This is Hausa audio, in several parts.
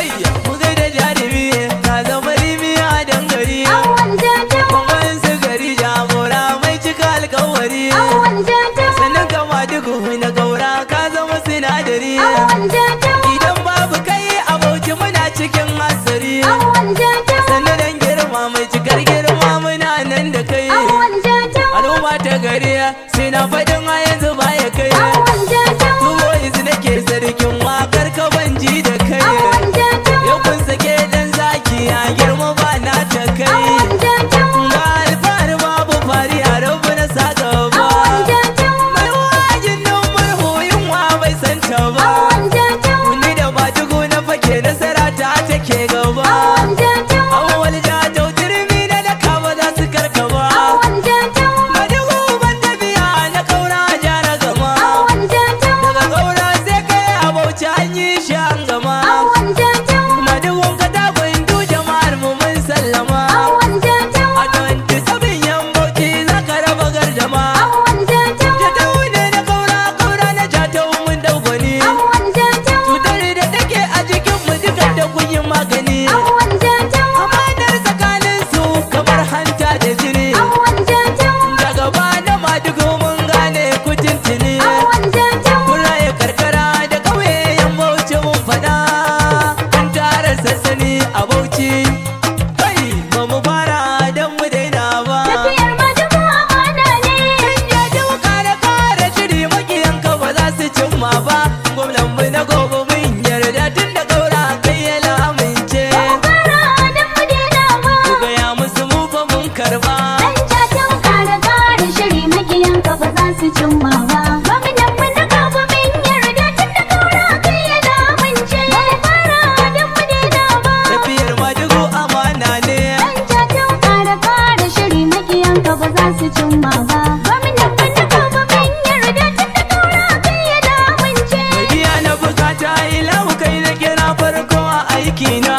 Hayya mu gaida jarumi ka zama rimi a dangare. Kwamman su gari jagora mai cika alkawari. Sannan kama dugu na gaura ka zama sinadari. Idan babu kai a Bauchi muna cikin hasari. Sannan dan girma mai cikar girma muna nan da kai. Al'umma ta gari sai na faɗin a yanzu baya kai. Tubo izu nake sarkin wakar ka banji da kai. Yau kun sake dan zaki ya girma ba na ta kai. Ba alfahari babu fari a rabu na saka ba. Mai wajin nan marhu yunwa bai santa ba. Ni da ba dugu na fake nasara ta take gaba. Awwal jajau turmi na daka ba za su karka ba. Madugu ban tafiya na kaura jara gama. Daga kaura sai kai a Bauchi an yi shi an gama. Madugun ka tagun du jama'ar mu mun sallama. A 27 yan Bauchi za ka raba gardama. Jatau ne na kaura na jatau mun daugwani. Cutar da take a jikin mu duka da kun yi magani. Amanar tsakanin su kamar hanta da jini. Daga bana madugu mun gane ku tintini. Kuraye karkara da ƙauye yan Bauchi mun faɗa. Kun tara sassani a Bauchi. Kai ba mu fara don mu daina ba. Ya ji mu kare shiri makiyanka ba za su cimma ba. Gwamnan mu na gobe mun yarda tun da ƙaura kai ya lamince. Ku gaya musu mu fa mun karba. Tafiyar madugu amana ne. Mai biya na bukata ilahu kai na kira farko a aikina.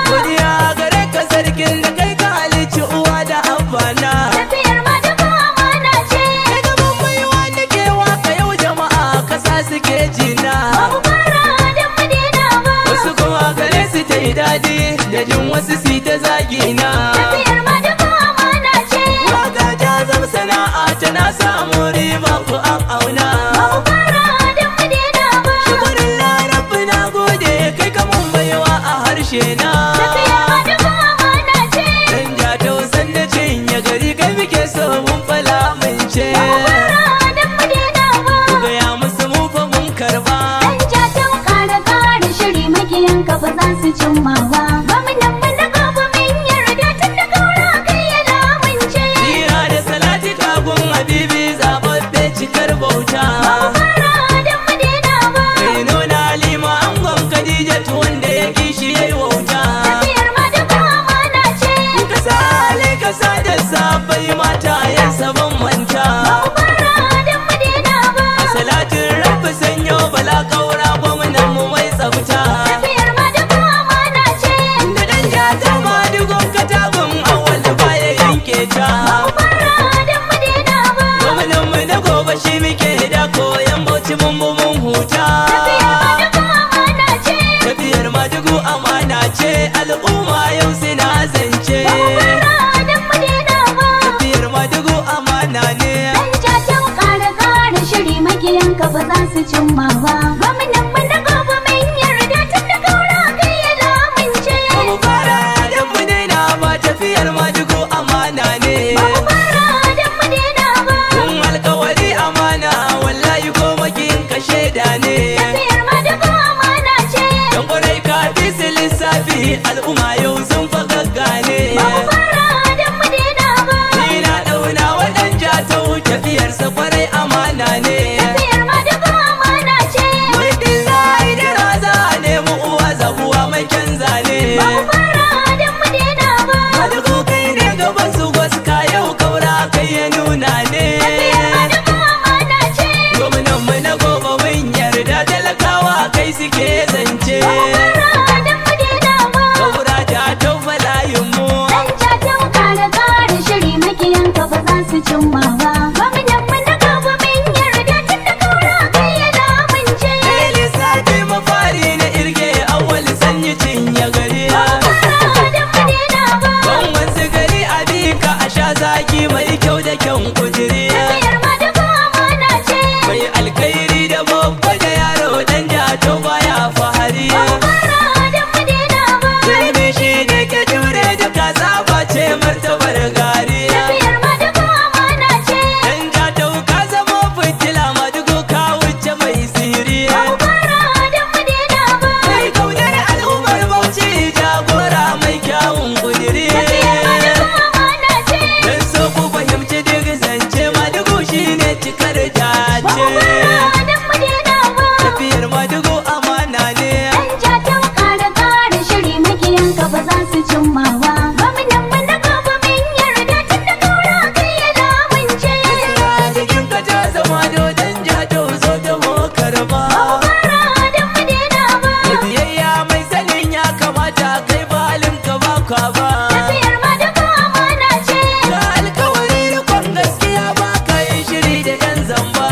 Godiya gare ka sarkin da kai ka halicci uwa da abbana. Kai gaban baiwa nake waka yau jama'a kasa suke jina. Wasu kuma gare su ta yi daɗi da jin wasu su ta zagina. Waka ta zama sana'a tana samu riba ku an auna. Shukurin larabbi na gode kai ka mun baiwa a harshe na. Dan jatau sanda cinye gari kai muke so mun fala mun ce. Ku gaya musu mu fa mun karba. Tsira da salati tagun habibi zababbe cikar bauta. Kai nuna halima angon Khadijatu wanda ya kishi yayi wauta. Ka sa hali ka sa da sabai mata yan saban manta. A salatin rabbi sanyo bala kaura gwamnan mu mai tsafta. Da dan jata madugun katagun awal baya yanke ta. Gwamnan mu na gobe shi muke da koyan Bauchi mun bu mun huta. Tafiyar madugu amana ce al'umma yau suna zance. Tafiyar madugu amana ne. Ba za su cimma ba. Gwamnan mu na gobe mun yarda tun da kaura kai ya lamunce. Ba mu fara don mu daina ba tafiyar madugu amana ne. Kun alkawari amana wallahi ko makin ka shaida ne. Don kwarai ka fi su lissafi al'umma yau sun fa gaggane. Ni na ɗauna waɗan jatau tafiyarsa kwarai amana ne. Muddin za a yi da raza ne mu uwa zabuwa mai kyan zane. Madugu kai ne gaban su gwaska yau kaura kai ya nuna ne. Gwamnan mu na gobe mun yarda talakawa kai suke zance. Kaura ta taufala madugu amana ne. Dan jatan kara kara shiri makiyanka ba za su cimma ba. Gwamnan mu na gaba mun yarda tun da kaura kai ya lamunce. Cikin ka ta zama dodon jato zo da mu karba. Fara da mu daina ba. Biyayya mai sanin ya kamata kai balin ka ba kwa ba. Tafiyar madugu amana ce. Ga alkawari rikon gaskiya ba ka yin shiri da yan zamba.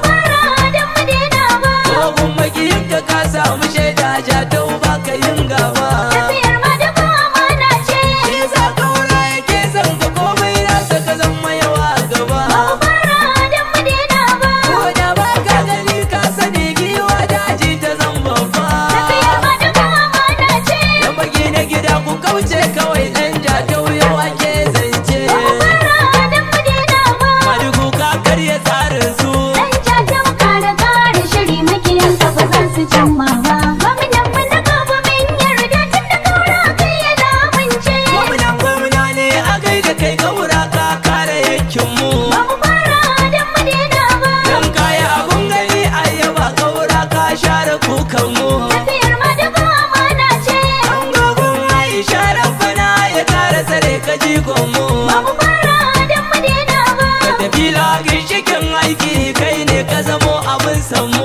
Fara da mu daina ba. Kogun makiyin ka samu shaida jato ba ka yin gaba. Tafiyar madugu amana ce. Shi sa kaura yake son ka komai nasa ka zama yawa gaba. Fara da mu daina ba. Ko da ba ka gani ka sani giwa daji ta zamba fa. Tafiyar madugu amana ce. Yan bagi na gida ku kauce kawai ɗan jato yawa ke zance. Fara da mu daina ba. Madugu ka karya tsarin su. Dan jatan kara kara shiri makiyanka ba za su cimma ba. Gwamnan mu na gaba mun yarda tun da kaura kai ya lamunce. Gwamna ne a gaida kai gaura ka kare yankin mu. Babu fara da mu daina ba. Dan kaya abun gani a yaba gaura ka share kukan mu. Tafiyar madugu amana ce. An gogon Aisha rabbana ya kare tsare ka jigon mu. Babu fara da mu daina ba. Da fila ginshikin aiki kai ne ka zamo abin san mu.